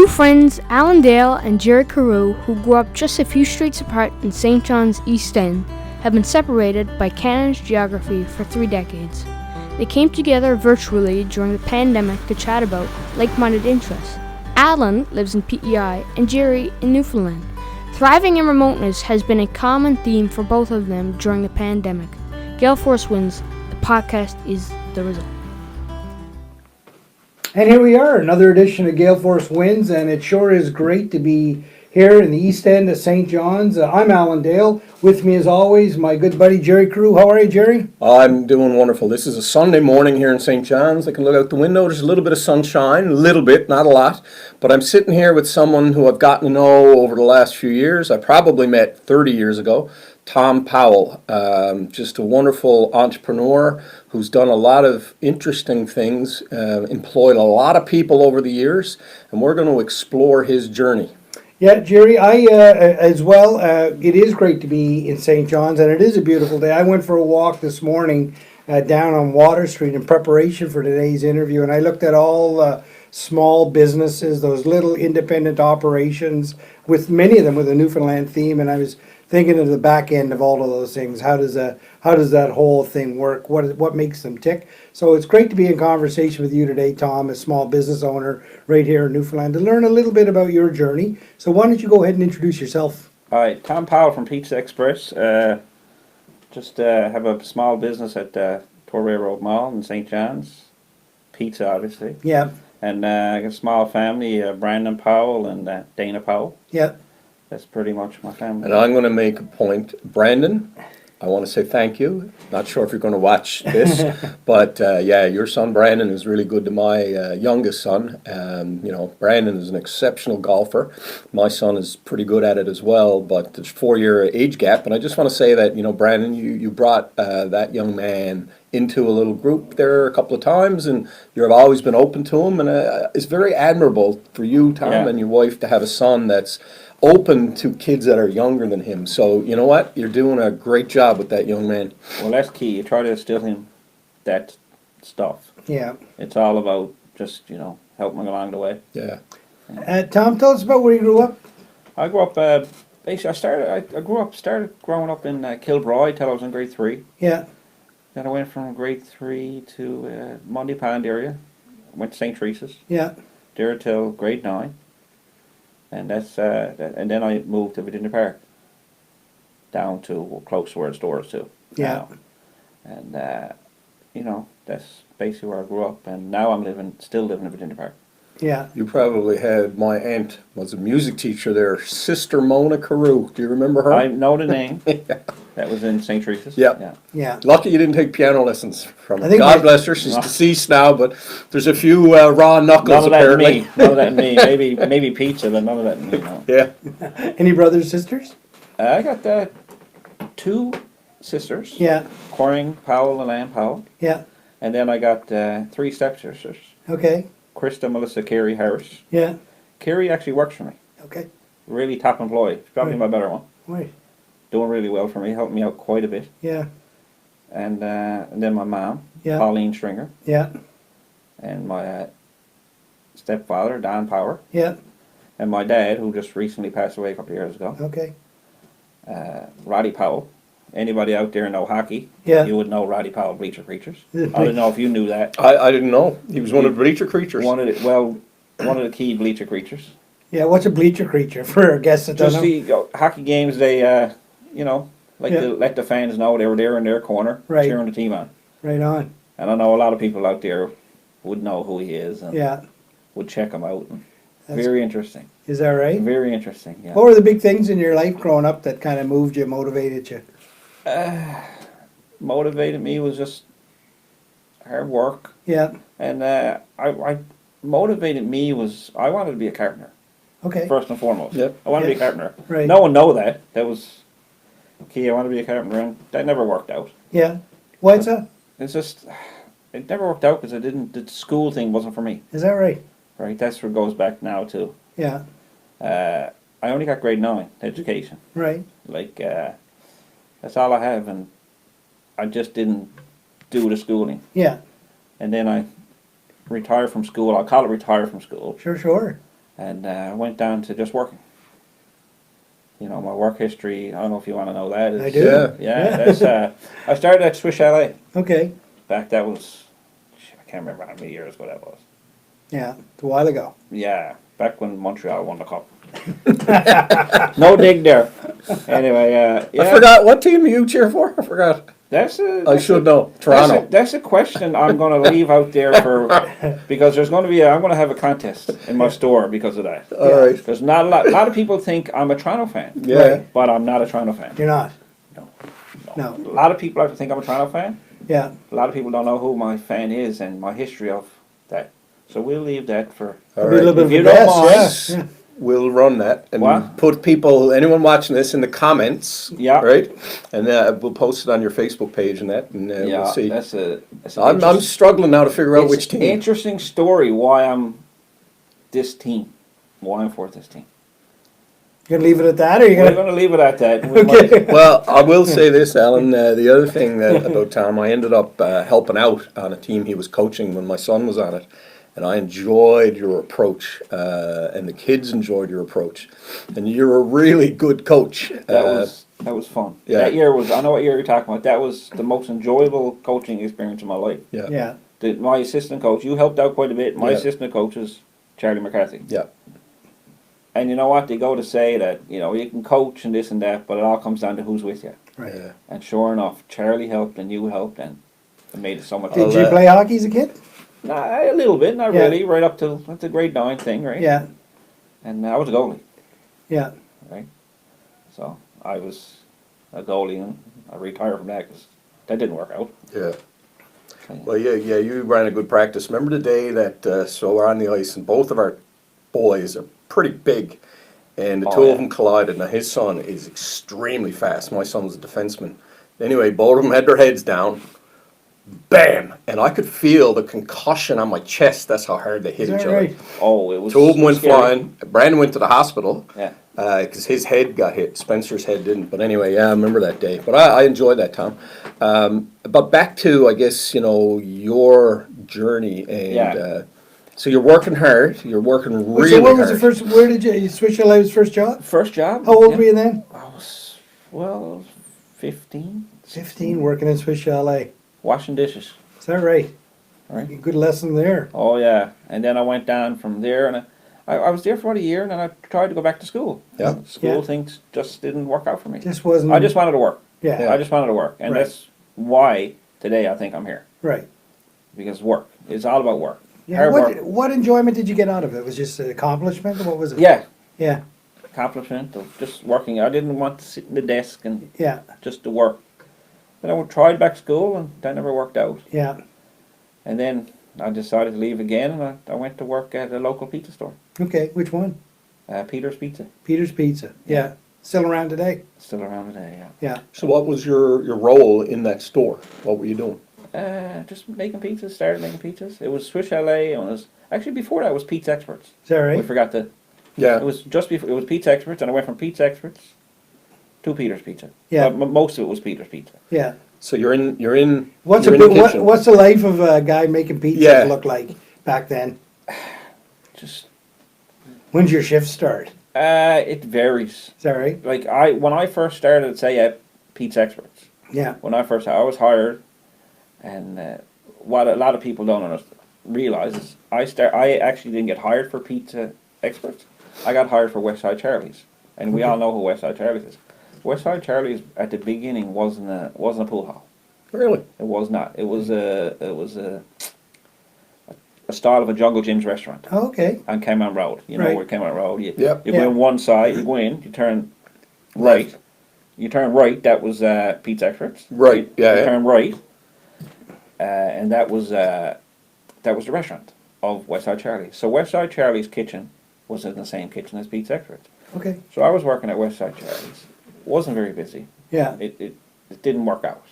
Two friends, Alan Dale and Jerry Carew, who grew up just a few streets apart in St. John's East End, have been separated by Canada's geography for 3 decades. They came together virtually during the pandemic to chat about like-minded interests. Alan lives in PEI and Jerry in Newfoundland. Thriving in remoteness has been a common theme for both of them during the pandemic. Gale Force wins. The podcast is the result. And here we are, another edition of Gale Force Wins, and it sure is great to be here in the East End of St. John's. I'm Alan Dale. With me, as always, my good buddy Jerry Carew. How are you, Jerry? I'm doing wonderful. This is a Sunday morning here in St. John's. I can look out the window. There's a little bit of sunshine, a little bit, not a lot. But I'm sitting here with someone who I've gotten to know over the last few years. I probably met 30 years ago. Tom Powell, just a wonderful entrepreneur who's done a lot of interesting things, employed a lot of people over the years, and we're going to explore his journey. Yeah, Jerry, I as well, it is great to be in St. John's, and it is a beautiful day. I went for a walk this morning down on Water Street in preparation for today's interview, and I looked at all small businesses, those little independent operations, with many of them with a Newfoundland theme, and I was thinking of the back end of all of those things. How does that whole thing work? What makes them tick? So it's great to be in conversation with you today, Tom, a small business owner right here in Newfoundland, to learn a little bit about your journey. So why don't you go ahead and introduce yourself? Hi, Tom Powell from Pizza Express. Just have a small business at Torbay Road Mall in St. John's. Pizza, obviously. Yeah. And I got a small family, Brandon Powell and Dana Powell. Yeah. That's pretty much my family. And I'm going to make a point. Brandon, I want to say thank you. Not sure if you're going to watch this, but yeah, your son Brandon is really good to my youngest son. Brandon is an exceptional golfer. My son is pretty good at it as well, but there's a 4-year age gap. And I just want to say that, Brandon, you brought that young man into a little group there a couple of times, and you've always been open to him. And it's very admirable for you, Tom, and your wife to have a son that's open to kids that are younger than him. So, you know what? You're doing a great job with that young man. Well, that's key. You try to instill him that stuff. Yeah. It's all about just, helping him along the way. Yeah. Tom, tell us about where you grew up. I grew up, basically, started growing up in Kilbride till I was in grade 3. Yeah. Then I went from grade 3 to Monday Pond area. Went to St. Teresa's. Yeah. There till grade 9. And and then I moved to Virginia Park, down to close to where the store is to. Yeah. Now. And that's basically where I grew up. And now I'm still living in Virginia Park. Yeah. You probably had, my aunt was a music teacher there, Sister Mona Carew. Do you remember her? I know the name. That was in St. Teresa's. Yeah. Yeah. Lucky you didn't take piano lessons from her. I think God bless her. She's deceased now, but there's a few raw knuckles apparently. None of that in me. Maybe pizza, but none of that in me. No. Yeah. Any brothers, sisters? I got 2 sisters. Yeah. Corinne Powell and Ann Powell. Yeah. And then I got 3 stepsisters. Okay. Krista, Melissa, Carrie, Harris. Yeah. Carrie actually works for me. Okay. Really top employee. Probably my better one. Right. Doing really well for me. Helped me out quite a bit. Yeah. And then my mom, Yeah. Pauline Stringer. Yeah. And my stepfather, Don Power. Yeah. And my dad, who just recently passed away a couple of years ago. Okay. Roddy Powell. Anybody out there know hockey? Yeah. You would know Roddy Powell, Bleacher Creatures. I don't know if you knew that. I didn't know. He was one of the bleacher creatures. One of the key Bleacher Creatures. Yeah, what's a bleacher creature for our guests that don't know? Hockey games, they, to let the fans know they were there in their corner, Right. cheering the team on. Right on. And I know a lot of people out there would know who he is and Yeah. would check him out. That's- Very interesting. Is that right? Very interesting, yeah. What were the big things in your life growing up that kind of moved you, motivated you? Motivated me was just hard work. Yeah. And I motivated me was I wanted to be a carpenter. Okay. First and foremost. Yep. I wanted to be a Yeah. carpenter. Right. No one know that. That was key. I wanted to be a carpenter, and that never worked out. Yeah. Why's that? It's just, it never worked out because the school thing wasn't for me. Is that right? Right? That's where it goes back now to. Yeah. I only got grade 9 education. Right. That's all I have, and I just didn't do the schooling. Yeah. And then I retired from school. I'll call it retire from school. Sure. and I went down to just working. You know, my work history, I don't know if you want to know that. I Is, do. Yeah. Yeah, that's, I started at Swiss Chalet. Okay. Back that was, I can't remember how many years ago that was. Yeah, it's a while ago. Yeah, back when Montreal won the cup. No dig there. Anyway, yeah. I forgot, what team do you cheer for? I forgot. I should know. Toronto. That's a question I'm going to leave out there for, because there's going to be I'm going to have a contest in my store because of that. All right. There's not a lot of people think I'm a Toronto fan. Yeah. Right. But I'm not a Toronto fan. You're not. No. No. A lot of people like to think I'm a Toronto fan. Yeah. A lot of people don't know who my fan is and my history of that. So we'll leave that for. All Be a little right. bit If of a you don't guess. mind. Yeah. We'll run that and What? put people, anyone watching this, in the comments. Yeah. Right? And we'll post it on your Facebook page and that, and we'll see. That's an I'm struggling now to figure out which team. Interesting story why I'm this team. Why I'm for this team. You gonna leave it at that, or you We're gonna? going to leave it at that. Okay. Well, I will say this, Alan. The other thing that, about Tom, I ended up helping out on a team he was coaching when my son was on it, and I enjoyed your approach, and the kids enjoyed your approach, and you're a really good coach. That was fun. yeah. That year was, I know what year you're talking about. That was the most enjoyable coaching experience of my life. Yeah. Yeah. My assistant coach, you helped out quite a bit. My Yeah. assistant coach is Charlie McCarthy. Yeah. And you know what? They go to say that, you know, you can coach and this and that, but it all comes down to who's with you. Right. Yeah. And sure enough, Charlie helped and you helped, and it made it so much Did fun. you play hockey as a kid? Nah, a little bit, not Yeah. really, right up to, that's a grade 9 thing, right? Yeah. And I was a goalie, Yeah. right? So I was a goalie, and I retired from that because that didn't work out. Yeah. Well, yeah, you ran a good practice. Remember the day that, so we're on the ice, and both of our boys are pretty big, and the Oh, two yeah. of them collided. Now, his son is extremely fast. My son was a defenseman. Anyway, both of them had their heads down. Bam! And I could feel the concussion on my chest. That's how hard they hit Is each that other. right? Oh, it was Two of them went scary. flying. Brandon went to the hospital Yeah. because his head got hit. Spencer's head didn't. But anyway, yeah, I remember that day. But I enjoyed that, Tom. But back to, I guess, your journey. And Yeah. so you're working hard. You're working really So what was hard. the first? Where did you switch your lives first job? First job. How old yeah. were you then? I was, well, 15. 15, working in Swiss Chalet. Washing dishes. Is that right? Right. Good lesson there. Oh, yeah. And then I went down from there, and I was there for about a year, and then I tried to go back to school. Yeah. School Yeah. things just didn't work out for me. Just wasn't. I just wanted to work. Yeah. I just wanted to work. And Right. that's why today I think I'm here. Right. Because work. It's all about work. Yeah. Hard work. What enjoyment did you get out of it? Was it just an accomplishment, or what was it? Yeah. Yeah. Accomplishment of just working. I didn't want to sit in the desk and Yeah. just to work. Then I tried back to school, and that never worked out. Yeah. And then I decided to leave again, and I went to work at a local pizza store, Okay. Which one? Peter's Pizza. Peter's Pizza. Yeah. Still around today. Still around today, yeah. Yeah. So what was your role in that store? What were you doing? Just making pizzas, started making pizzas. It was Swiss Chalet, and it was, actually before that it was Pizza Experts. Is that We right? forgot to, Yeah. it was just before, it was Pizza Experts, and I went from Pizza Experts to Peter's Pizza. Yeah. Most of it was Peter's Pizza. Yeah. So you're in. What's you're a in the bit, kitchen. what's the life of a guy making pizzas Yeah. look like back then? Just, When's your shift start? it varies. Is that right? Like when I first started, say at Pizza Experts, Yeah. when I was hired, and what a lot of people don't realize is I actually didn't get hired for Pizza Experts. I got hired for Westside Charlie's, and we all know who Westside Charlie's is. Westside Charlie's at the beginning wasn't a pool hall. Really? It was not. It was a style of a Jungle Jim's restaurant Oh, okay. on Cameron Road. You know Right. where Cameron Road. You Yep. go Yeah. in one side, you go in, you turn right. You turn right. That was Pizza Experts. Right, You, yeah, you yeah. turn right, and that was the restaurant of Westside Charlie's. So Westside Charlie's kitchen was in the same kitchen as Pizza Experts. Okay. So I was working at Westside Charlie's. Wasn't very busy. Yeah. It didn't work out.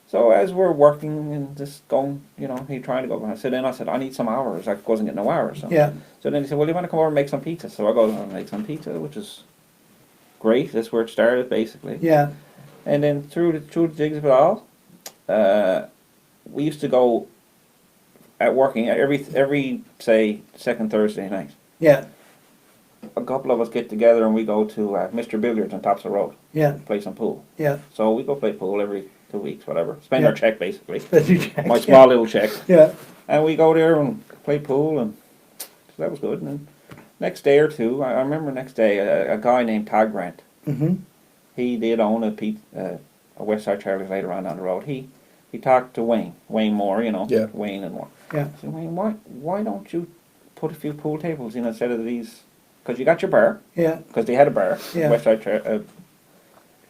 So as we're working and just going, he trying to go. I said, I need some hours. I wasn't getting no hours. So. Yeah. So then he said, well, you want to come over and make some pizza? So I go over and make some pizza, which is great. That's where it started, basically. Yeah. And then through the jigs of it all, we used to go at working every say second Thursday night. Yeah, A couple of us get together and we go to Mr. Billiards on Tops of the Road, yeah, play some pool. yeah. So we go play pool every 2 weeks, whatever. Spend Yeah. our check basically, That's your check, my yeah. small little check, Yeah, and we go there and play pool, and so that was good. And then next day or two, I remember next day a guy named Todd Grant. mm-hmm, He did own a West Side Charlie's later on down the road. He talked to Wayne Moore, you know, Yeah. Wayne and Moore. yeah, I said, Wayne, why don't you put a few pool tables in instead of these? Because you got your bar, yeah, because they had a bar, Yeah. West Side,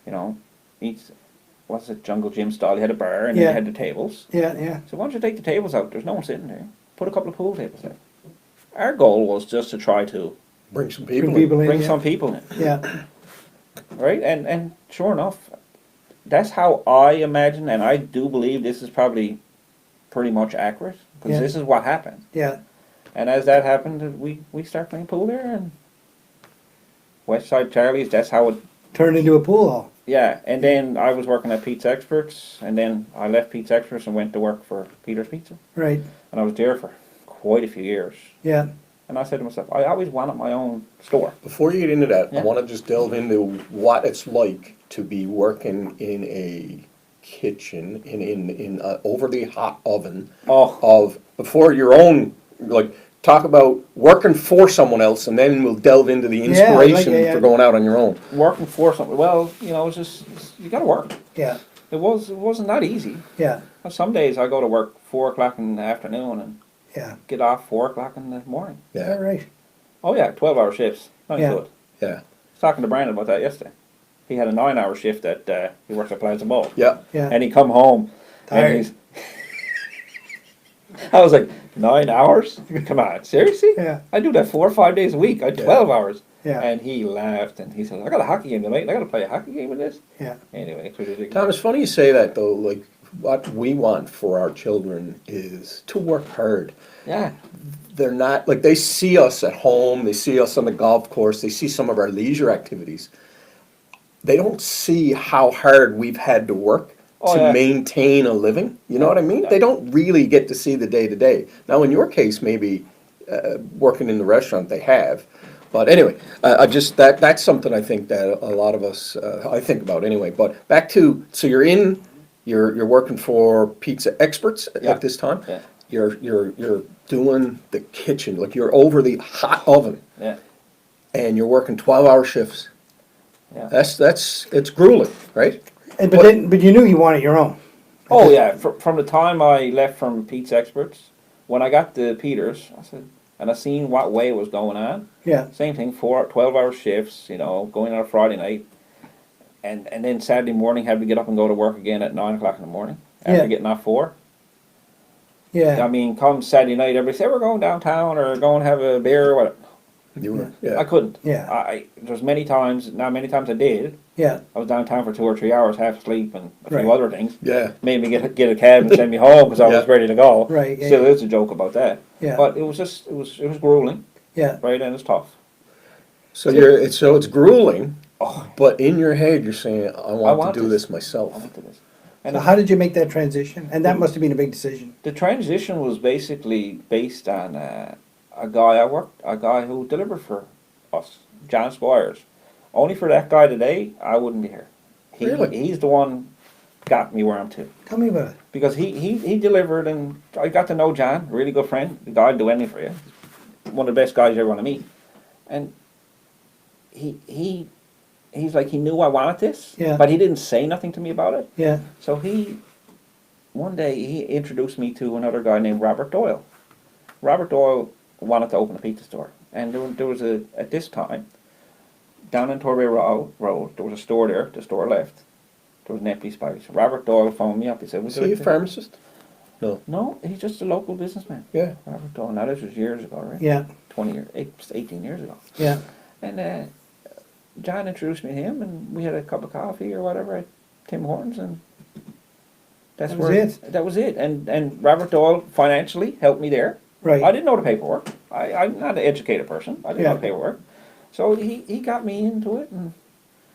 you know, each, what's it, Jungle Gym style. He had a bar and Yeah. then he had the tables. yeah. So why don't you take the tables out? There's no one sitting there. Put a couple of pool tables there. Our goal was just to try to Bring some Bring people. people in, bring yeah. some people in, Yeah, right? And sure enough, that's how I imagine, and I do believe this is probably pretty much accurate, because Yeah. this is what happened. yeah, And as that happened, we start playing pool there, and West Side Charlie's, that's how it, turned into a pool hall. yeah. And then I was working at Pete's Experts, and then I left Pete's Experts and went to work for Peter's Pizza. Right, And I was there for quite a few years. yeah, And I said to myself, I always wanted my own store. Before you get into that, Yeah. I want to just delve into what it's like to be working in a kitchen in a overly hot oven Oh, of before your own, like, talk about working for someone else, and then we'll delve into the Yeah, like, inspiration yeah. for going out on your own. working for something. Well, you know, you got to work. yeah, It wasn't that easy. yeah, Some days I go to work 4 o'clock in the afternoon and yeah. get off 4 o'clock in the morning. All Yeah, right. Oh yeah, 12-hour shifts. Not Yeah. good. yeah, I was talking to Brandon about that yesterday. He had a 9-hour shift that he worked at Plaza Bowl. yeah. Yeah. And he come home Tired. and he's I was like, 9 hours? Come on, seriously? Yeah. I do that 4 or 5 days a week. I had Yeah. 12 hours. Yeah. And he laughed and he said, I got a hockey game tonight and I got to play a hockey game with this. Yeah. Anyway, it's ridiculous. Tom, it's funny you say that though. Like, what we want for our children is to work hard. Yeah. They're not like, they see us at home, they see us on the golf course, they see some of our leisure activities. They don't see how hard we've had to work Oh, to yeah. maintain a living. You know what I mean? Yeah. They don't really get to see the day to day. Now, in your case, maybe working in the restaurant, they have. But anyway, I just that's something I think that a lot of us I think about anyway. But back to, so you're working for Pizza Experts Yeah. at this time. Yeah. You're doing the kitchen, like you're over the hot oven, Yeah. and you're working 12-hour shifts. Yeah. It's grueling, right? And, but you knew you wanted your own. Oh yeah, from the time I left from Pete's Experts, when I got to Peter's, I said, and I seen what way it was going on. Yeah. Same thing, 12-hour shifts, you know, going on a Friday night, and then Saturday morning have to get up and go to work again at 9 o'clock in the morning after Yeah. getting off 4. Yeah. I mean, come Saturday night, everybody say we're going downtown or going to have a beer or whatever. You were, I yeah. couldn't. Yeah. There's many times I did. Yeah. I was downtown for 2 or 3 hours, half asleep, and a few Right. other things. Yeah. Made me get a cab and send me home because I was Yeah. ready to go. Right, yeah, Still, yeah. there's a joke about that. Yeah. But it was grueling, Yeah. right? And it's tough. So it's grueling, Oh, but in your head you're saying, I want want to do this. this myself. I went to this. And So how did you make that transition? And that must have been a big decision. the transition was basically based on a guy who delivered for us, John Squires. Only for that guy today, I wouldn't be here. Really? He's the one got me where I'm to. Tell me about it. Because he delivered, and I got to know John, a really good friend. The guy would do anything for you. One of the best guys you ever want to meet. And he's like, he knew I wanted this, Yeah. but he didn't say nothing to me about it. Yeah. So one day he introduced me to another guy named Robert Doyle. Robert Doyle wanted to open a pizza store. And there was at this time, down in Torbay Road, there was a store there. The store left. There was an empty space. Robert Doyle phoned me up. He said, Is he a pharmacist? No, he's just a local businessman. Yeah. Robert Doyle. Now this was years ago, right? Yeah. 18 years ago. Yeah. And John introduced me to him, and we had a cup of coffee or whatever at Tim Hortons, and That was it. That was it. And Robert Doyle financially helped me there. Right. I didn't know the paperwork. I'm not an educated person. I didn't know Yeah. the paperwork. So he got me into it, and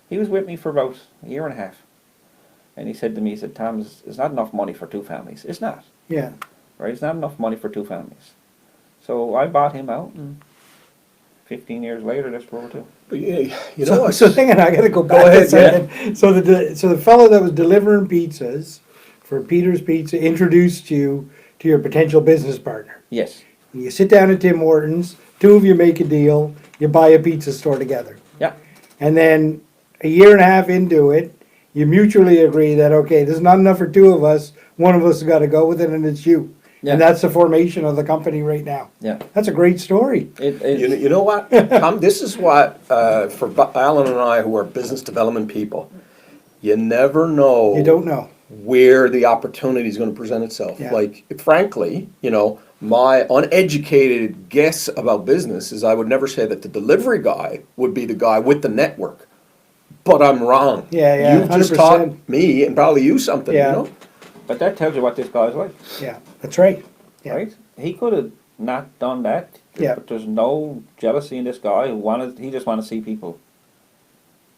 he was with me for about a year and a half. And he said to me, he said, Tom, it's not enough money for 2 families. It's not. Yeah. Right? It's not enough money for 2 families. So I bought him out, and 15 years later, that's World War II. But you know So, what? so hang on, I gotta go back ahead, a second. So the fellow that was delivering pizzas for Peter's Pizza introduced you to your potential business partner. Yes. You sit down at Tim Hortons, two of you make a deal, you buy a pizza store together. Yeah. And then a year and a half into it, you mutually agree that, okay, there's not enough for two of us, one of us has gotta go with it, and it's you. Yeah. And that's the formation of the company right now. Yeah. That's a great story. You know what, Tom, this is what, for Alan and I, who are business development people, you never know. You don't know. Where the opportunity is going to present itself. Yeah. Like, frankly, you know, my uneducated guess about business is I would never say that the delivery guy would be the guy with the network. But I'm wrong. Yeah, You've just 100%. taught me and probably you something, Yeah. you know? But that tells you what this guy's like, Yeah, that's right. Yeah. right? He could have not done that. Yeah. But there's no jealousy in this guy he just wanted to see people.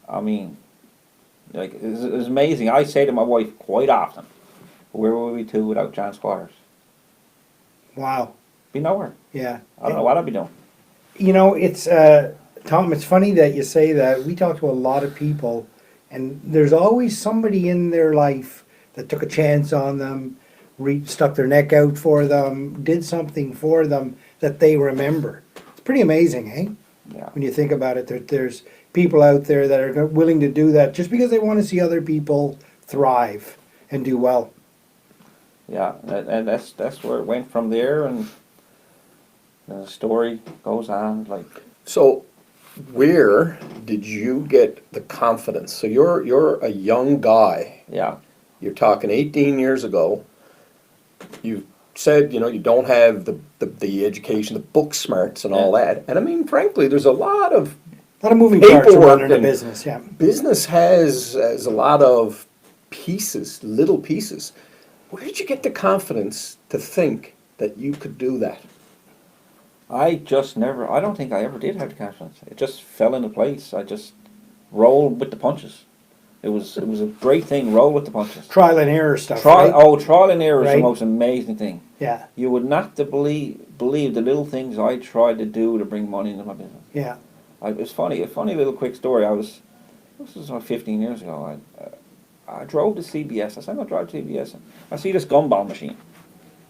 I mean, like, it's amazing. I say to my wife quite often, where were we two without John Squires? Wow. Be nowhere. Yeah. I don't know what I'd be doing. You know, it's Tom. It's funny that you say that. We talk to a lot of people, and there's always somebody in their life that took a chance on them, stuck their neck out for them, did something for them that they remember. It's pretty amazing, eh? Yeah. When you think about it, there's people out there that are willing to do that just because they want to see other people thrive and do well. Yeah, and that's where it went from there, and the story goes on. Like, So, where did you get the confidence? So you're a young guy. yeah, You're talking 18 years ago. You said, you know, you don't have the education, the book smarts and all that. And I mean, frankly, there's a lot of A lot of moving parts Paperwork around in a and- business, yeah. business has a lot of pieces, little pieces. Where did you get the confidence to think that you could do that? I don't think I ever did have the confidence. It just fell into place. I just rolled with the punches. It was a great thing, roll with the punches. Trial and error stuff, right? Trial and error is Right. the most amazing thing. Yeah, You would not believe the little things I tried to do to bring money into my business. yeah, It's funny, a funny little quick story. This was about 15 years ago. I drove to CBS. I said, I'm going to drive to CBS. I see this gumball machine.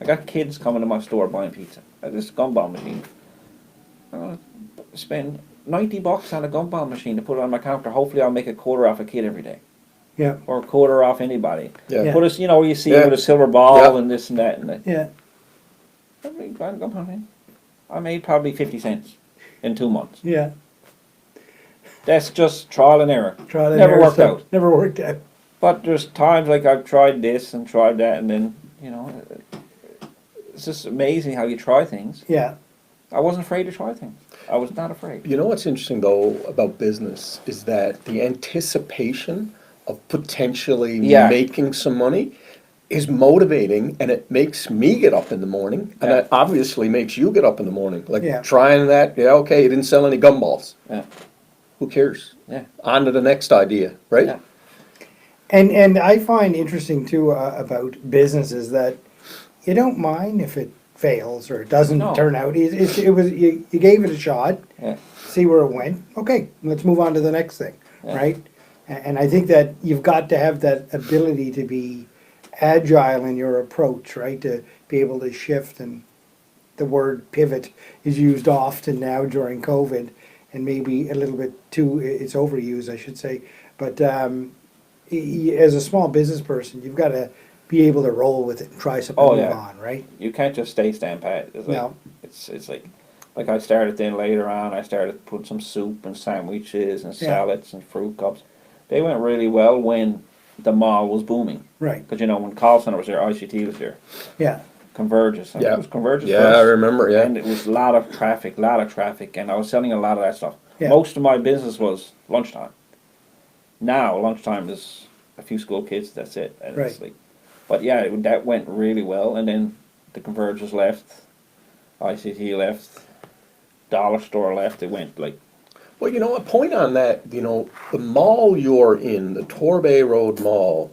I got kids coming to my store buying pizza. This gumball machine. I'm going to spend $90 on a gumball machine to put it on my counter. Hopefully I'll make a quarter off a kid every day. yeah, Or a quarter off anybody. Yeah. Yeah. Put us, you know, where you see Yeah. it with a silver ball Yeah. and this and that. And that. yeah. I made probably 50 cents in 2 months. Yeah. That's just trial and error. Trial and Never error worked stuff. out. Never worked out. But there's times like I've tried this and tried that, and then, you know, it's just amazing how you try things. Yeah, I wasn't afraid to try things. I was not afraid. You know what's interesting though about business is that the anticipation of potentially Yeah. making some money is motivating, and it makes me get up in the morning, and Yeah. it obviously makes you get up in the morning. Like Yeah. trying that, yeah, okay, you didn't sell any gumballs. Yeah. Who cares? Yeah. On to the next idea, right? Yeah. and I find interesting too about businesses that you don't mind if it fails or it doesn't No. turn out. It was you gave it a shot, Yeah. see where it went. Okay, let's move on to the next thing, Yeah. right? And I think that you've got to have that ability to be agile in your approach, right? To be able to shift, and the word pivot is used often now during COVID, and maybe a little bit too, it's overused, I should say. But as a small business person, you've got to be able to roll with it and try something Oh, move yeah. on, right? You can't just stand pat. It's like, No. It's like I started then later on, I started to put some soup and sandwiches and Yeah. salads and fruit cups. They went really well when the mall was booming. Right, Because, you know, when call center was there, ICT was there. yeah, Convergys. And Yeah. It was Convergys Yeah, I first. remember, yeah. And it was a lot of traffic, and I was selling a lot of that stuff. Yeah. Most of my business was lunchtime. Now, lunchtime is a few school kids, that's it. And it's Right. like, but yeah, that went really well, and then the Convergys left, ICT left, Dollar Store left, it went like, Well, you know, a point on that, you know, the mall you're in, the Torbay Road Mall,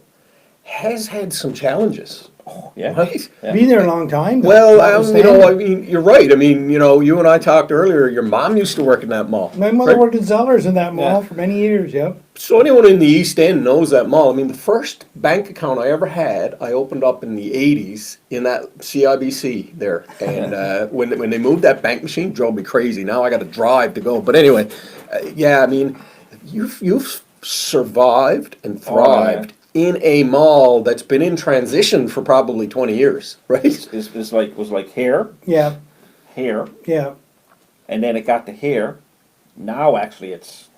has had some challenges Yeah. Right? Yeah. Been there a long time. Though, Well, notwithstanding. I mean, you're right. I mean, you and I talked earlier, your mom used to work in that mall. My mother right? worked at Zellers in that mall Yeah. for many years. Yep. So anyone in the East End knows that mall. I mean, the first bank account I ever had, I opened up in the '80s in that CIBC there. And when they moved that bank machine, drove me crazy. Now I got to drive to go. But anyway, yeah, I mean, you've survived and Oh, yeah. thrived in a mall that's been in transition for probably 20 years, right? It's like was like hair, Yeah. hair, Yeah. and then it got to hair. Now actually it's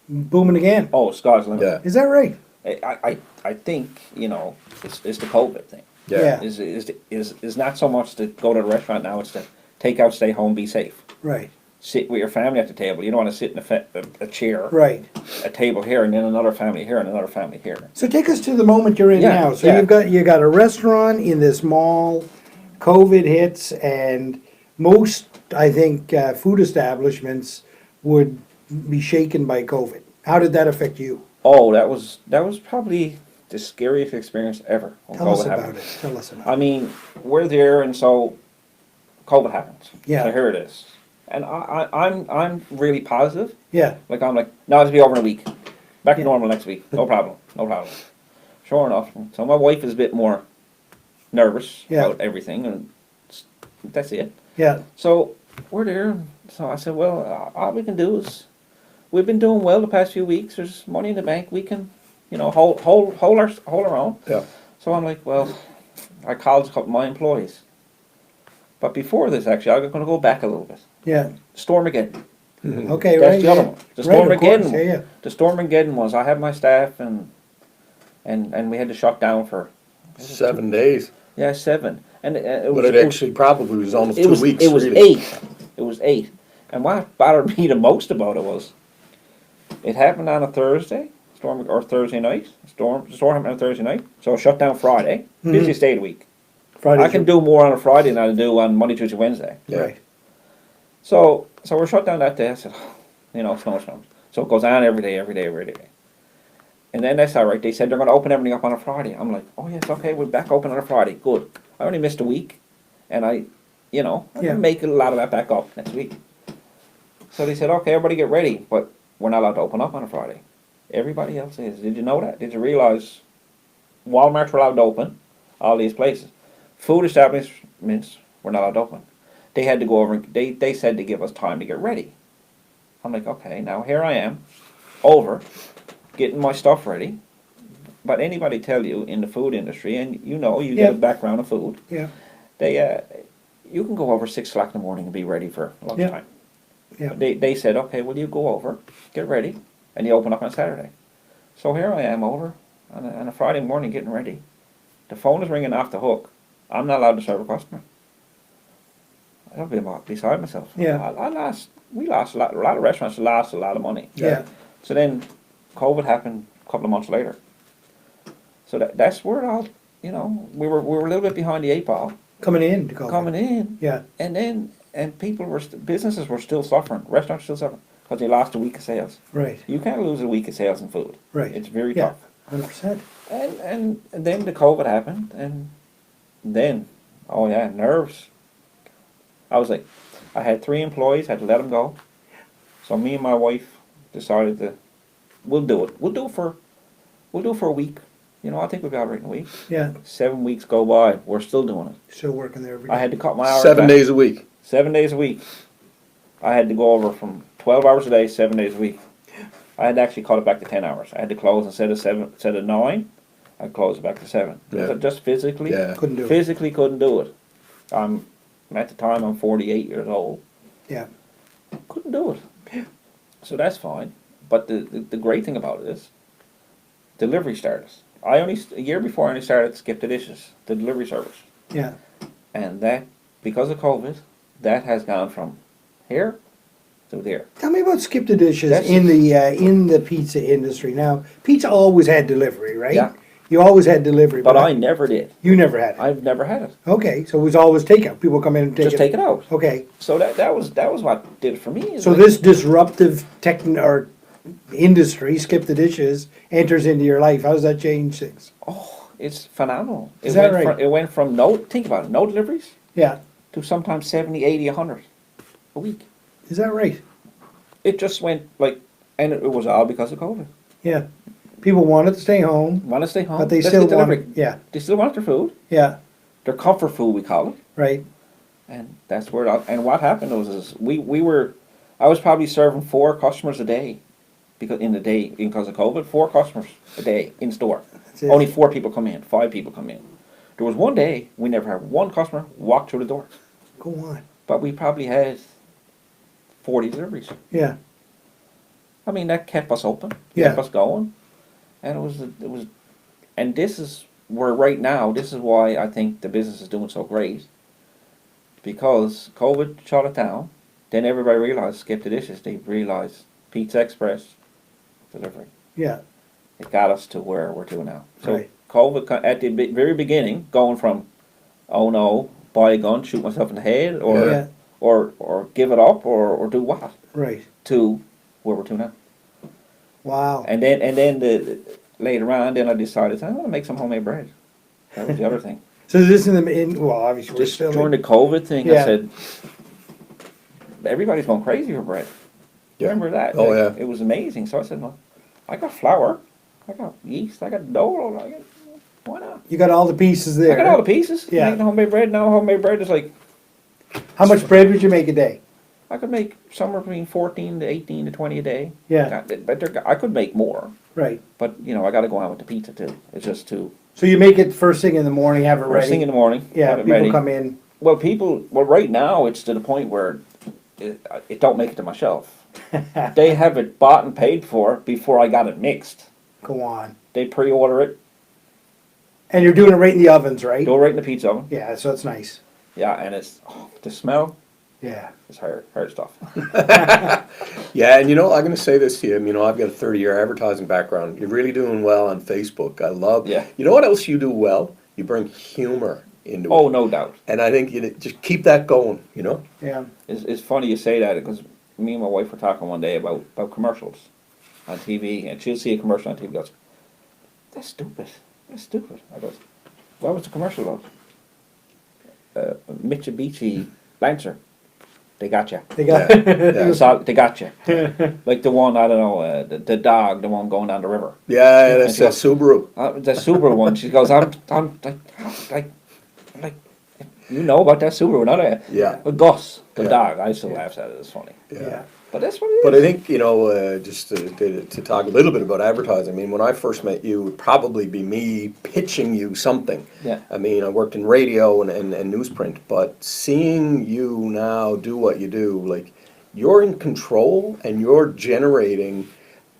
Booming again. sky's the limit. Yeah, Is that right? I think it's the COVID thing. Yeah. Is not so much to go to the restaurant now. It's to take out, stay home, be safe. Right. Sit with your family at the table. You don't want to sit in a chair, Right. a table here, and then another family here, and another family here. So take us to the moment you're in Yeah, now. So yeah. you got a restaurant in this mall. COVID hits, and most I think food establishments would be shaken by COVID. How did that affect you? Oh, that was probably the scariest experience ever. When Tell us COVID about happened. it. Tell us about I it. mean, we're there, and so COVID happens. Yeah. So here it is, and I'm really positive. Yeah. Like I'm like, no, it'll be over in a week. Back to Yeah. normal next week. No problem. No problem. Sure enough. So my wife is a bit more nervous Yeah. about everything, and that's it. Yeah. So we're there. So I said, well, all we can do is, we've been doing well the past few weeks. There's money in the bank. We can, hold our own. yeah. So I'm like, well, I called a couple of my employees. But before this, actually, I'm going to go back a little bit. Yeah. Stormageddon. Okay. That's right. the other yeah. one. The Right, of course, Stormageddon. Yeah. Yeah. The Stormageddon was I had my staff and we had to shut down for 7 days. 7. And it But was, it actually probably was almost 2 weeks. It was really. 8. It was 8. And what bothered me the most about it was it happened on a Thursday, Thursday night. The storm happened on a Thursday night. So I shut down Friday. Busiest day of the week. Friday. I can do more on a Friday than I do on Monday, Tuesday, Wednesday. Yeah. Right. So we're shut down that day. I said, snow. So it goes on every day. And then that's all right. They said they're going to open everything up on a Friday. I'm like, oh yes, okay, we're back open on a Friday. Good. I only missed a week, and I Yeah. can make a lot of that back up next week. So they said, okay, everybody get ready, but we're not allowed to open up on a Friday. Everybody else is. Did you know that? Did you realize Walmart's were allowed to open? All these places. Food establishments were not allowed to open. They had to go over, they said to give us time to get ready. I'm like, okay, now here I am, getting my stuff ready. But anybody tell you in the food industry, and you Yeah. get a background of food, Yeah. you can go over 6 o'clock in the morning and be ready for lunchtime. Yeah. They said, okay, well you go over, get ready, and you open up on Saturday. So here I am over on a Friday morning getting ready. The phone is ringing off the hook. I'm not allowed to serve a customer. I'll be beside myself. Yeah. We lost a lot of restaurants lost a lot of money. Yeah. So then COVID happened a couple of months later. So that's where it all, we were a little bit behind the 8 ball Coming in to COVID. coming in. Yeah. And people businesses were still suffering. Restaurants still suffering because they lost a week of sales. Right. You can't lose a week of sales in food. Right. It's very Yeah. tough. 100%. And then the COVID happened, and then, oh yeah, nerves. I was like, I had 3 employees, had to let them go. So me and my wife decided we'll do it. We'll do it for a week. I think we'll be all right in a week. Yeah. 7 weeks go by, we're still doing it. Still working there every day. I had to cut my hours 7 back. days a week. 7 days a week. I had to go over from 12 hours a day, 7 days a week. I had to actually cut it back to 10 hours. I had to close instead of 9, I'd close it back to 7. Yeah. Just physically, Yeah. Couldn't do it. physically couldn't do it. At the time I'm 48 years old. Yeah. Couldn't do it. So that's fine. But the great thing about it is, delivery started. A year before I only started Skip the Dishes, the delivery service. Yeah. And that, because of COVID, that has gone from here to there. Tell me about Skip the Dishes That's- in the pizza industry. Now, pizza always had delivery, right? Yeah. You always had delivery. But I never did. You never had it. I've never had it. Okay, so it was always takeout. People come in and take Just take it out. Okay, So that was what did it for me. is so like- this disruptive or industry, Skip the Dishes, enters into your life. How does that change things? It's phenomenal. Is that right? It went from think about it, no deliveries Yeah. to sometimes 70, 80, 100 a week. Is that right? It just went like, and it was all because of COVID. Yeah. People wanted to stay home, Want to stay home, but they let's still get delivery. wanted. Yeah. They still want their food. Yeah. Their comfort food, we call it. Right. And that's where and what happened was I was probably serving 4 customers a day because of COVID, 4 customers a day in store. That's it. Only 4 people come in, 5 people come in. There was one day we never had one customer walk through the door, Go on. but we probably had 40 deliveries. Yeah. I mean, that kept us open, Yeah. kept us going, and it was, and this is where right now, this is why I think the business is doing so great, because COVID shut it down. Then everybody realized, skip the dishes. They realized Pizza Express delivery. Yeah. It got us to where we're to now. So Right. COVID at the very beginning, going from, oh no, buy a gun, shoot myself in the head, or Yeah. or give it up, or do what, Right. to where we're to now. Wow. And then later on, then I decided I want to make some homemade bread. That was the other thing. So this well, obviously we're Just still during the COVID thing, Yeah. I said, everybody's going crazy for bread. Yeah. Remember that? Oh, Like, yeah. It was amazing. So I said, well, I got flour, I got yeast, I got dough. Why not? You got all the pieces there. I got all the pieces. Yeah. Making homemade bread. Now homemade bread is like, How much bread would you make a day? I could make somewhere between 14 to 18 to 20 a day. Yeah. I could make more. Right. But, I got to go out with the pizza too. It's just too. So you make it first thing in the morning, have it ready. First thing in the morning. Yeah. have it People ready. come in. Well, right now it's to the point where it don't make it to my shelf. They have it bought and paid for before I got it mixed. Go on. They pre-order it, And you're doing it right in the ovens, right? go right in the pizza oven. Yeah. So it's nice. Yeah, and it's the smell Yeah. is hard stuff. Yeah, and I'm going to say this to you. I've got a 30-year advertising background. You're really doing well on Facebook. I love. Yeah. You know what else you do well? You bring humor into Oh, it. no doubt. And I think you just keep that going. Yeah. It's funny you say that because me and my wife were talking one day about commercials on TV, and she'll see a commercial on TV and goes, that's stupid. That's stupid. I goes, what was the commercial about? Mitsubishi Lancer. They got you. They got. Yeah. They got you. Like the one, I don't know, the dog, the one going down the river. Yeah, that's she a goes, Subaru. The Subaru one. She goes, I'm like, you know about that Subaru, not I? Yeah. But Gus, the Yeah. dog, I still laugh at it. It's funny. Yeah. But that's what it is. But I think, just to talk a little bit about advertising, when I first met you, it would probably be me pitching you something. Yeah. I worked in radio and newsprint, but seeing you now do what you do, like, you're in control and you're generating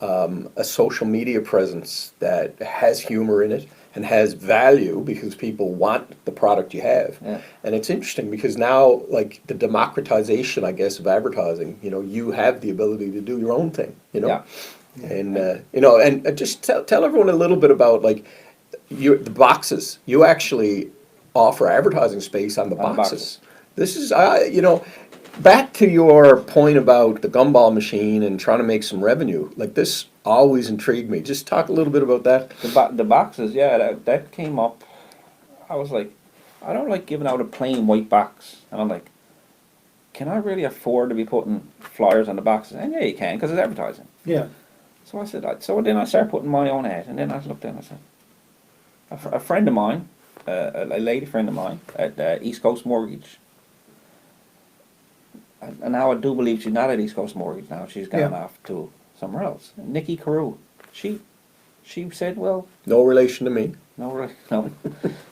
a social media presence that has humor in it and has value because people want the product you have. Yeah. And it's interesting because now, like, the democratization, I guess, of advertising, you have the ability to do your own thing, Yeah. And, and just tell everyone a little bit about, like, the boxes. You actually offer advertising space on the On the boxes. This is, back to your point about the gumball machine and trying to make some revenue, like, this always intrigued me. Just talk a little bit about that. The boxes, yeah, that came up. I was like, I don't like giving out a plain white box. And I'm like, can I really afford to be putting flyers on the boxes? And yeah, you can, because it's advertising. Yeah. So I said, so then I started putting my own ad. And then I looked in and I said, a friend of mine, a lady friend of mine at East Coast Mortgage. And now I do believe she's not at East Coast Mortgage now. She's gone Yeah. off to somewhere else. Nikki Carew. She said, well, No relation to me. no.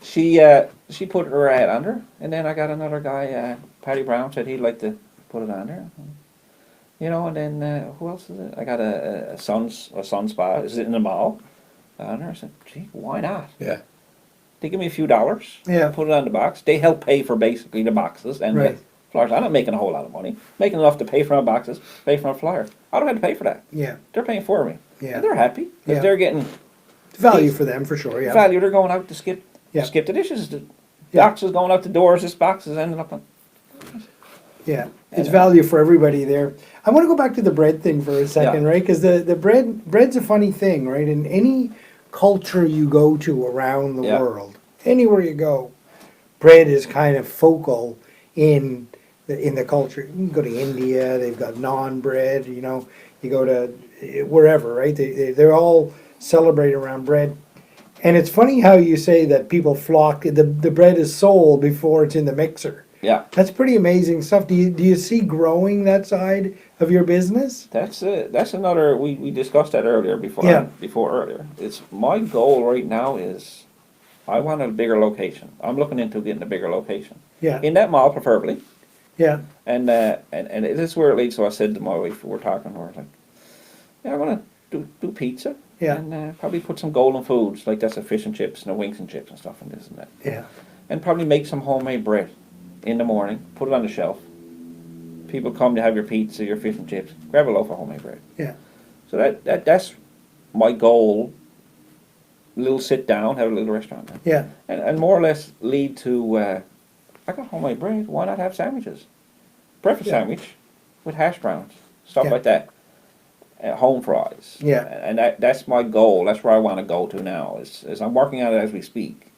She put her ad under, and then I got another guy, Patty Brown, said he'd like to put it on there. And then who else is it? I got a sun spa. Is it in the mall? On there. I said, gee, why not? Yeah. They give me a few dollars. Yeah. Put it on the box. They help pay for basically the boxes and Right. the flyers. I'm not making a whole lot of money. Making enough to pay for my boxes, pay for my flyer. I don't have to pay for that. Yeah. They're paying for me. Yeah. And they're happy because Yeah. they're getting Value for them for sure. Yeah. value. They're going out to skip Yeah. the dishes. The Yeah. boxes going out the doors. This box is ending up on. Yeah, it's And, value for everybody there. I want to go back to the bread thing for a second, Yeah. right? Because the bread's a funny thing, right? In any culture you go to around the Yeah. world, anywhere you go, bread is kind of focal in the culture. You can go to India, they've got naan bread, you know, you go to wherever, right? They're all celebrate around bread. And it's funny how you say that people flock, the bread is sold before it's in the mixer. Yeah. That's pretty amazing stuff. Do you see growing that side of your business? That's another, we discussed that earlier before earlier. It's my goal right now is I want a bigger location. I'm looking into getting a bigger location. Yeah, In that mall preferably. yeah, And it is where it leads. So I said to my wife, we're talking, we're like, yeah, I want to do pizza. Yeah. And probably put some golden foods, like that's a fish and chips and a wings and chips and stuff and this and that. yeah, And probably make some homemade bread in the morning, put it on the shelf. People come to have your pizza, your fish and chips, grab a loaf of homemade bread. yeah, So that's my goal. A little sit down, have a little restaurant. yeah, And more or less lead to, I got homemade bread, why not have sandwiches? Breakfast Yeah. sandwich with hash browns, stuff Yeah. like that. Home fries. Yeah. And that's my goal, that's where I want to go to now, is I'm working on it as we speak.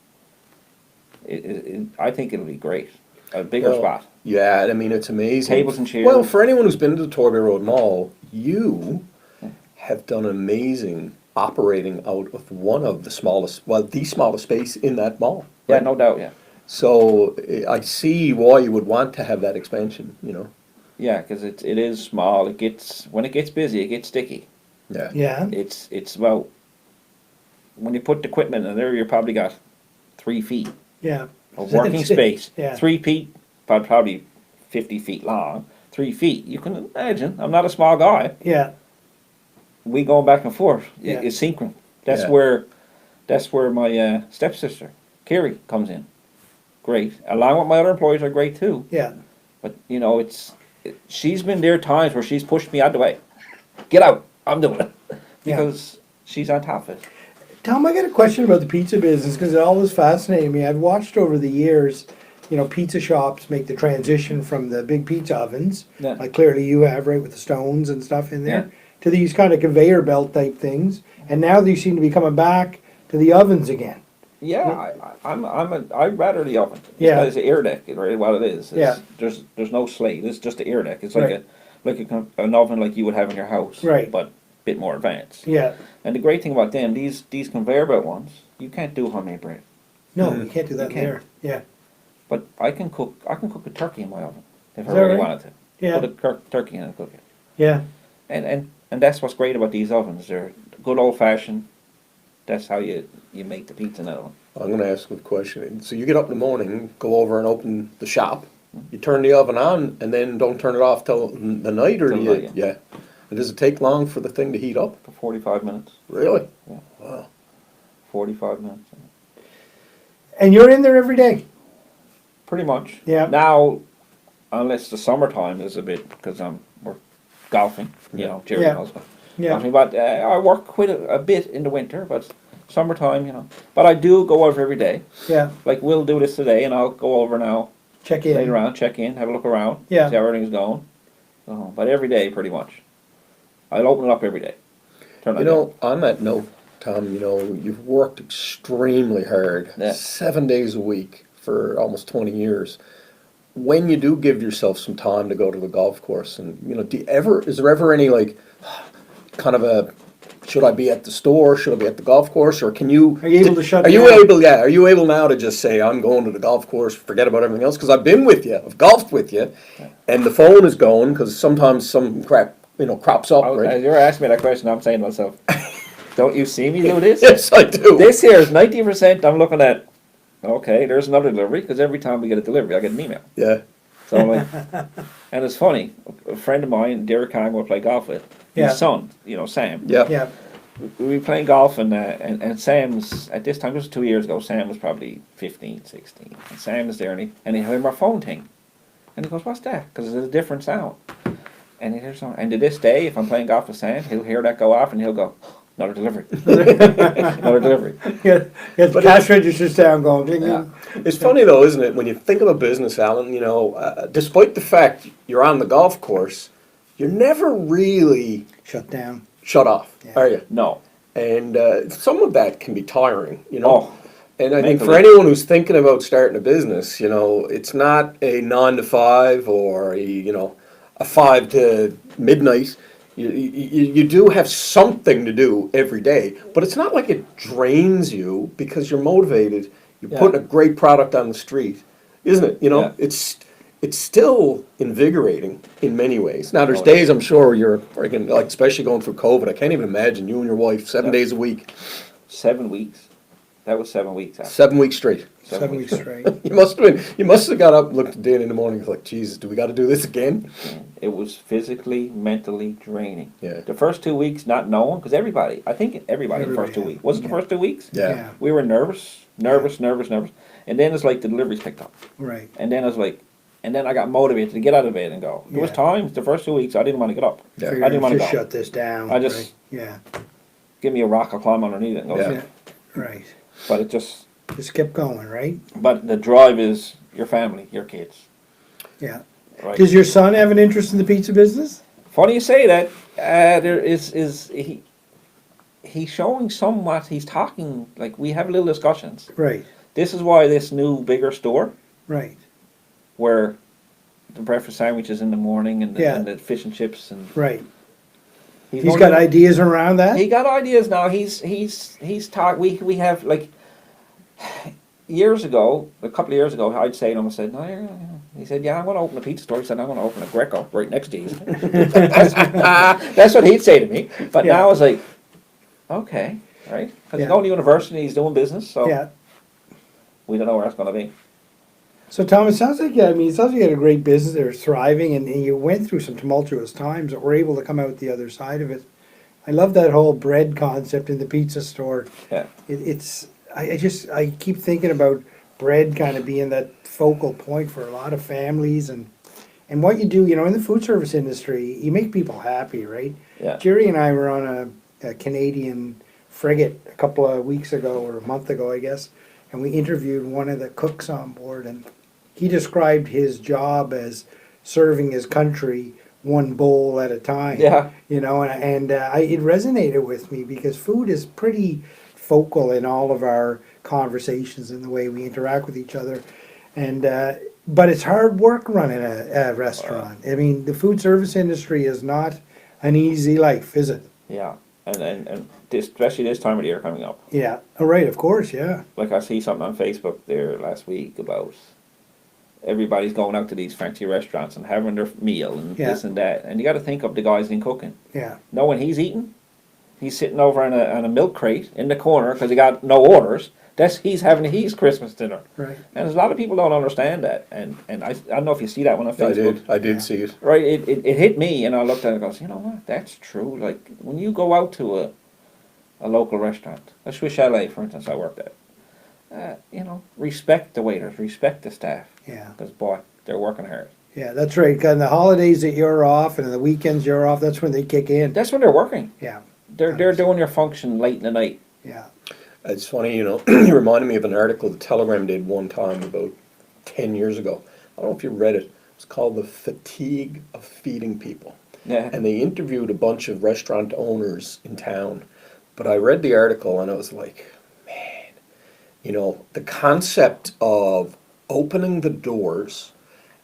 I think it'll be great. A bigger Well, spot. Yeah, I mean, it's amazing. Tables and chairs. Well, for anyone who's been to the Torbay Road Mall, you have done amazing operating out of one of the smallest, well, the smallest space in that mall. Yeah, right? no doubt, yeah. So I see why you would want to have that expansion, you know? Yeah, because it is small. When it gets busy, it gets sticky. Yeah. yeah, It's about, when you put the equipment in there, you probably got 3 feet yeah, of working space. Yeah. 3 feet, but probably 50 feet long. 3 feet. You can imagine. I'm not a small guy. yeah, We going back and forth. Yeah. It's synchron. Yeah. That's where my stepsister, Carrie, comes in. Great. Along with my other employees are great too. yeah. But you know, she's been there times where she's pushed me out the way. Get out. I'm doing it. Because she's on top of it. Tom, I got a question about the pizza business because it always fascinated me. I've watched over the years, you know, pizza shops make the transition from the big pizza ovens, Yeah. like clearly you have, right, with the stones and stuff in there, Yeah. to these kind of conveyor belt type things, and now they seem to be coming back to the ovens again. Yeah, I'd rather the oven. Yeah. It's an air deck, right? What it is. Yeah. There's no slate. It's just an air deck. It's like Right. an oven like you would have in your house. Right. But a bit more advanced. Yeah. And the great thing about them, these conveyor belt ones, you can't do homemade bread. No, Mhm. you can't do that You can't. there. Yeah. But I can cook a turkey in my oven if I Is that really right? wanted to. Yeah. Put a turkey in and cook it. Yeah. And that's what's great about these ovens. They're good old fashioned. That's how you make the pizza in that oven. I'm going to ask a question. So you get up in the morning, go over and open the shop, you turn the oven on, and then don't turn it off till the night, or Till do you? night, Yeah. And does it take long for the thing to heat up? For 45 minutes. Really? Yeah. Wow. 45 minutes. And you're in there every day. Pretty much. Yeah. Now, unless the summertime is a bit, because we're golfing, you know, Jerry Yeah. knows. Yeah. Golfing, but I work quite a bit in the winter, but summertime, you know. But I do go over every day. Yeah. Like we'll do this today, and I'll go over now Check in. later on, check in, have a look around, Yeah. see how everything's going. But every day, pretty much. I'll open it up every day. Turn it You know, on that note, Tom, you know, you've worked extremely hard, Yeah. 7 days a week for almost 20 years. When you do give yourself some time to go to the golf course, and, you know, is there ever any, like, kind of a, should I be at the store, should I be at the golf course, or can you? Are you able to shut Are you down? able, yeah, are you able now to just say, I'm going to the golf course, forget about everything else? Because I've been with you, I've golfed with you, and the phone is going, because sometimes some crap, you know, crops up, As right? you're asking me that question, I'm saying to myself, don't you see me do this? Yes, I do. This here is 90% I'm looking at, okay, there's another delivery, because every time we get a delivery, I get an email. Yeah. So I'm like, and it's funny, a friend of mine, Derek Congo, I play golf with, Yeah. his son, you know, Sam. Yeah. Yeah. We were playing golf, and Sam's, at this time, this was 2 years ago, Sam was probably 15, 16. And Sam is there, and he heard my phone ting. And he goes, what's that? Because there's a different sound. And he hears something. And to this day, if I'm playing golf with Sam, he'll hear that go off, and he'll go, another delivery. Another delivery. Yeah. The cash register's down going. Ding, Yeah. ding. It's funny though, isn't it? When you think of a business, Alan, you know, despite the fact you're on the golf course, you're never really Shut down. shut off, Yeah. are you? No. And some of that can be tiring, you know. Oh, And I think for mentally. anyone who's thinking about starting a business, you know, it's not a 9 to 5 or a 5 to midnight. You do have something to do every day, but it's not like it drains you because you're motivated. You're Yeah. putting a great product on the street, isn't it? You know, Yeah. it's still invigorating in many ways. Now, there's Oh, yeah. days I'm sure you're freaking, like, especially going through COVID. I can't even imagine you and your wife 7 days a week, 7 weeks. That was 7 weeks. Actually. 7 weeks straight. 7 weeks straight. You must have got up and looked at Dan in the morning and like, Jesus, do we got to do this again? It was physically, mentally draining. Yeah. The first 2 weeks, not knowing, because I think everybody in the first 2 Everybody, weeks. Was it the yeah. first 2 weeks? Yeah. We were nervous. And then it's like the deliveries picked up. Right. And then it's like, and then I got motivated to get out of bed and go. There was Yeah. times, the first 2 weeks, I didn't want to get up. Yeah. Figured I didn't want to just go. shut this down. I just- right? Yeah. Give me a rock, I'll climb underneath it and go. Yeah. Yeah. Right. But it just, Just kept going, right? but the drive is your family, your kids. Yeah. Right. Does your son have an interest in the pizza business? Funny you say that. There is he's showing somewhat. He's talking like we have little discussions. Right. This is why this new bigger store Right. where the breakfast sandwiches in the morning and Yeah. and the fish and chips and Right. He's going got to- ideas around that? He got ideas now. He's talk. We have like years ago, a couple of years ago, I'd say to him, I said, no, he said, yeah, I'm going to open a pizza store. He said, I'm going to open a Greco right next to you. That's what he'd say to me. But Yeah. now it's like, okay, right? Because he's Yeah. going to university, he's doing business, so Yeah. we don't know where that's going to be. So Tom, it sounds like it sounds like you had a great business. They're thriving, and you went through some tumultuous times, but were able to come out the other side of it. I love that whole bread concept in the pizza store. Yeah. I keep thinking about bread kind of being that focal point for a lot of families, and what you do, in the food service industry, you make people happy, right? Yeah. Jerry and I were on a Canadian frigate a couple of weeks ago, or a month ago, I guess, and we interviewed one of the cooks on board, and he described his job as serving his country one bowl at a time. Yeah. It resonated with me because food is pretty focal in all of our conversations and the way we interact with each other, but it's hard work running a restaurant. I mean, the food service industry is not an easy life, is it? Yeah. And especially this time of the year coming up. Yeah. Oh, right. Of course. Yeah. Like I see something on Facebook there last week about everybody's going out to these fancy restaurants and having their meal and Yeah. this and that. And you got to think of the guys in cooking. Yeah. Know when he's eating, he's sitting over on a milk crate in the corner because he got no orders. He's having his Christmas dinner. Right. And a lot of people don't understand that. And I don't know if you see that one on Facebook. I did see it. Right, it hit me and I looked at it and goes, you know what, that's true. Like when you go out to a local restaurant, a Swiss Chalet, for instance, I worked at, respect the waiters, respect the staff. Yeah. Because, boy, they're working hard. Yeah. That's right. 'Cause on the holidays that you're off and the weekends you're off, that's when they kick in. That's when they're working. Yeah. They're doing their function late in the night. Yeah. It's funny, you reminded me of an article the Telegram did one time about 10 years ago. I don't know if you read it. It's called The Fatigue of Feeding People. Yeah. And they interviewed a bunch of restaurant owners in town. But I read the article and I was like, man, the concept of opening the doors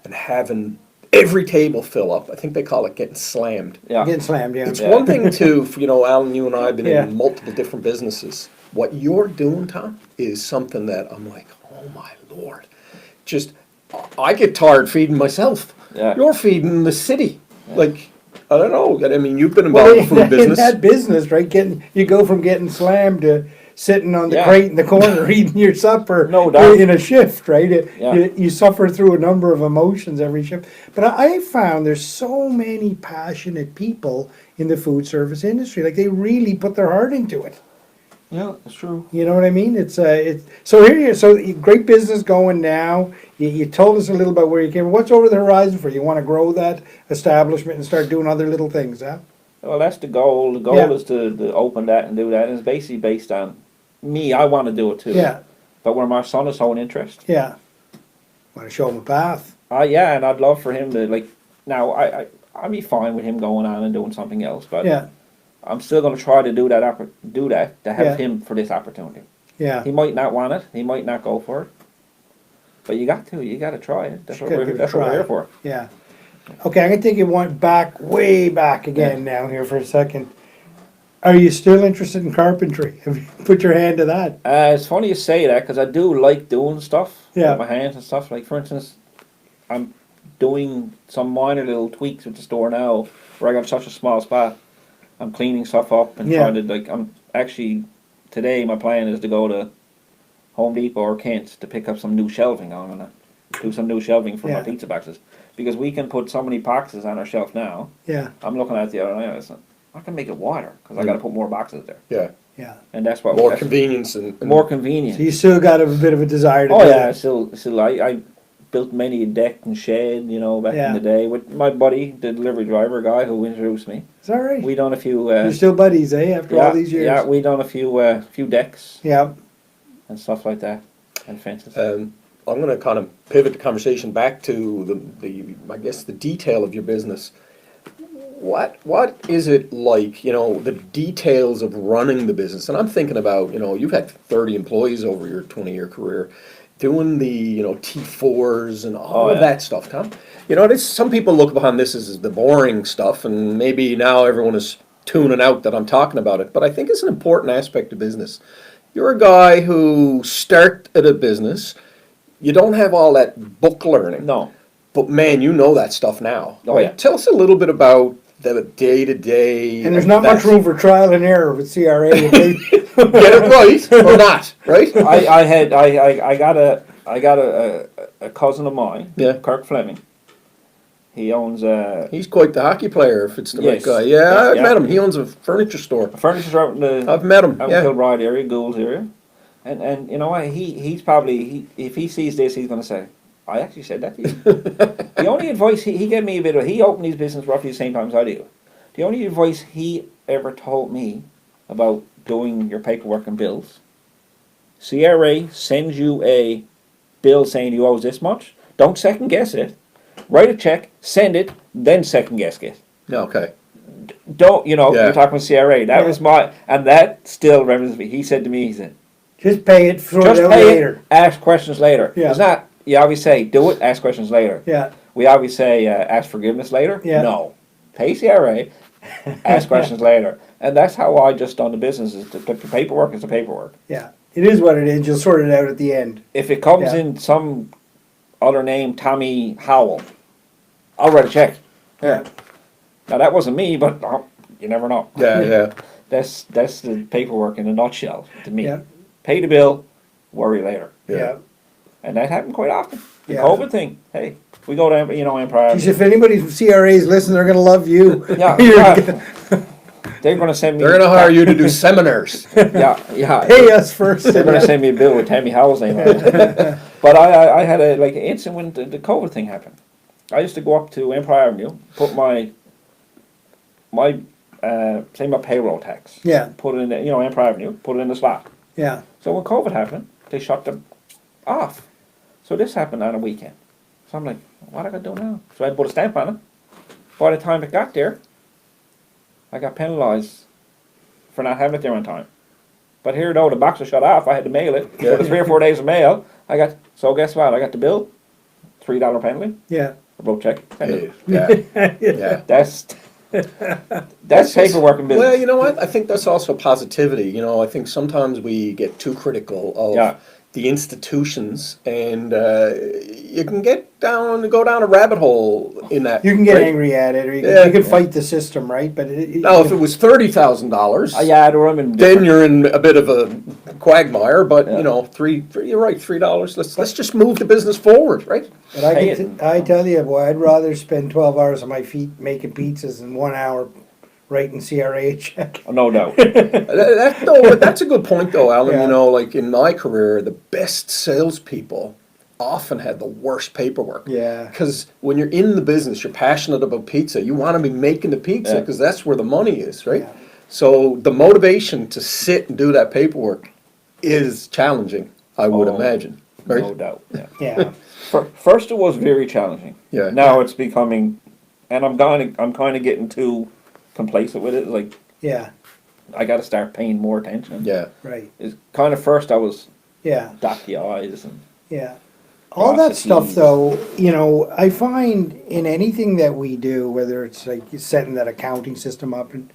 and having every table fill up, I think they call it getting slammed. Yeah. Getting slammed. Yeah. It's one thing to, Alan, you and I have been Yeah. in multiple different businesses. What you're doing, Tom, is something that I'm like, oh my Lord. Just, I get tired feeding myself. Yeah. You're feeding the city. Like, I don't know. I mean, you've been involved in the food in business. that business, right? You go from getting slammed to sitting on the Yeah. crate in the corner eating your supper No doubt. in a shift, right? Yeah. You suffer through a number of emotions every shift. But I found there's so many passionate people in the food service industry. Like they really put their heart into it. Yeah, that's true. You know what I mean? Great business going now. You told us a little about where you came. What's over the horizon for you? You want to grow that establishment and start doing other little things, huh? Well, that's the goal. The goal Yeah. is to open that and do that. And it's basically based on me. I want to do it too. Yeah, But where my son is showing interest, yeah. Want to show them a path. yeah, and I'd love for him to, like, now, I'd be fine with him going on and doing something else, but Yeah, I'm still going to try to do that to help Yeah. him for this opportunity. Yeah. He might not want it. He might not go for it. But you got to. You got to try it. That's You what gotta we're. give it a That's what we're try. here for. Yeah. Okay, I'm gonna take you way back again now here for a second. Are you still interested in carpentry? Have you put your hand to that? It's funny you say that because I do like doing stuff Yeah. with my hands and stuff. Like for instance, I'm doing some minor little tweaks with the store now, where I got such a small spot. I'm cleaning stuff up and Yeah. trying to like. I'm actually today my plan is to go to Home Depot or Kent's to pick up some new shelving. I'm gonna do some new shelving for my Yeah. pizza boxes because we can put so many boxes on our shelf now. Yeah, I'm looking at it the other night. I said, I can make it water because I got to put more boxes there, Yeah, yeah. and that's what more that's convenience and more convenient. So you still got a bit of a desire to Oh do yeah, that? still I built many a deck and shed, back Yeah. in the day with my buddy, the delivery driver guy who introduced me. Is that right? We done a few. You're still buddies, eh? After all these years? Yeah, we done a few decks Yeah. and stuff like that, and fences. I'm going to kind of pivot the conversation back to the I guess the detail of your business. What is it like, the details of running the business? And I'm thinking about, you've had 30 employees over your 20-year career, doing the, T4s and all of yeah. that stuff, Tom. Some people look upon this as the boring stuff, and maybe now everyone is tuning out that I'm talking about it, but I think it's an important aspect of business. You're a guy who started a business. You don't have all that book learning. No. But man, you know that stuff now. Oh, right? yeah. Tell us a little bit about the day-to-day. And there's not much room for trial and error with CRA. Get it right or not, right? I got a cousin of mine, Yeah. Kirk Fleming. He owns He's quite the hocky player if it's the right Yes. guy. Yeah, I've Yeah. met him. He owns a furniture store. a furniture out in the I've met him, out in yeah. Kilbride area, Goulds area, and you know what? He's probably if he sees this, he's gonna say, I actually said that to you. The only advice he gave me he opened his business roughly the same time as I do. The only advice he ever told me about doing your paperwork and bills, CRA sends you a bill saying you owe this much, don't second guess it. Write a check, send it, then second guess it. Okay. Don't, Yeah. you're talking with CRA. That Yeah. was and that still remembers me. He said to me, Just pay it, throw just it out pay later. it, ask questions later. Yeah. It's not, you always say, do it, ask questions later. Yeah, We always say, ask forgiveness later. Yeah. No. Pay CRA, ask questions later. And that's how I just done the business. Is the paperwork is the paperwork. yeah. It is what it is. You'll sort it out at the end. If it comes Yeah. in some other name, Tommy Howell, I'll write a check. Yeah. Now that wasn't me, but you never know. Yeah. That's the paperwork in a nutshell to me. Yeah. Pay the bill, worry later. Yeah. And that happened quite often. The Yeah. COVID thing. Hey, we go to Empire. Geez, if anybody from CRA's listening, they're gonna love you. Yeah, You're yeah. gonna They're gonna send me. They're going to hire you to do seminars. Yeah. pay us first. They're gonna send me a bill with Tammy Howell's name on it. But I had an instant when the COVID thing happened. I used to go up to Empire Avenue, put my say my payroll tax. Yeah, Put it in Empire Avenue, put it in the slot. yeah, So when COVID happened, they shut them off. So this happened on a weekend. So I'm like, what I gotta do now? So I put a stamp on it. By the time it got there, I got penalised for not having it there on time. But here though, the box was shut off. I had to mail it. Yeah. For the 3 or 4 days of mail, so guess what? I got the bill, $3 penalty, yeah. I wrote check. Send it. Yeah. That's paperwork and business. Well, you know what? I think that's also positivity. I think sometimes we get too critical of Yeah. the institutions, and you can go down a rabbit hole in that. You can get right? angry at it, or Yeah. you can fight the system, right? But Now, if it was $30,000, Yeah, I remember. then you're in a bit of a quagmire. But Yeah. you're right, $3. Let's just move the business forward, right? But I, Pay I tell you, boy, I'd rather spend 12 hours on my feet making pizzas than 1 hour writing CRA check. No doubt. But that's a good point, though, Alan. Yeah. Like in my career, the best salespeople often had the worst paperwork. Yeah. Because when you're in the business, you're passionate about pizza. You want to be making the pizza Yeah. because that's where the money is, right? Yeah. So the motivation to sit and do that paperwork is challenging, I would Oh, imagine, right? No doubt. Yeah. Yeah. First, it was very challenging. Yeah. Now it's becoming, and I'm kind of getting too complacent with it. Like Yeah, I got to start paying more attention. Yeah. right. It's kind of first I was Yeah, dot the I's and yeah. All that stuff, processes. though, you know, I find in anything that we do, whether it's like setting that accounting system up, and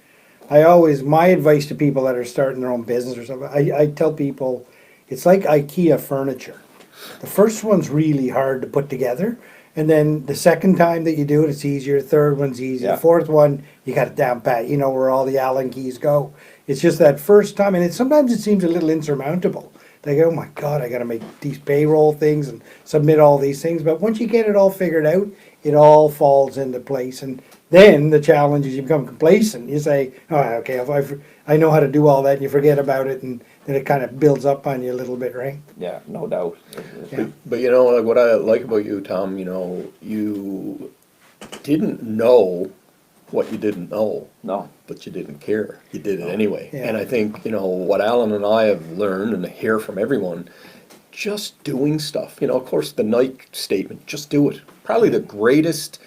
my advice to people that are starting their own business or something, I tell people, it's like IKEA furniture. The first one's really hard to put together, and then the second time that you do it, it's easier. The third one's easy. Yeah. The fourth one, you got it down pat. You know where all the Allen keys go. It's just that first time, and sometimes it seems a little insurmountable. They go, oh my God, I got to make these payroll things and submit all these things. But once you get it all figured out, it all falls into place. And then the challenge is you become complacent. You say, oh, okay, if I know how to do all that, and you forget about it, and then it kind of builds up on you a little bit, right? yeah, no doubt. Yeah. But you know, like what I like about you, Tom, you know, you didn't know what you didn't know, No, but you didn't care. You did it anyway. Yeah. And I think, you know, what Alan and I have learned and hear from everyone, just doing stuff. You know, of course, the Nike statement, just do it. Probably the greatest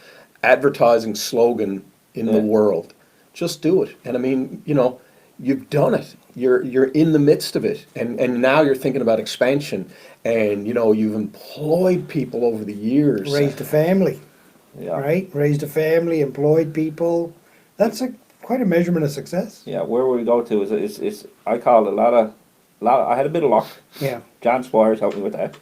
advertising slogan in the Yeah. world. Just do it. And I mean, you know, you've done it. You're in the midst of it. And now you're thinking about expansion. And, you know, you've employed people over the years. Raised a family, yeah, right? Raised a family, employed people. That's quite a measurement of success. yeah. Where we go to is I call it a lot of. I had a bit of luck. Yeah, John Squires helped me with that,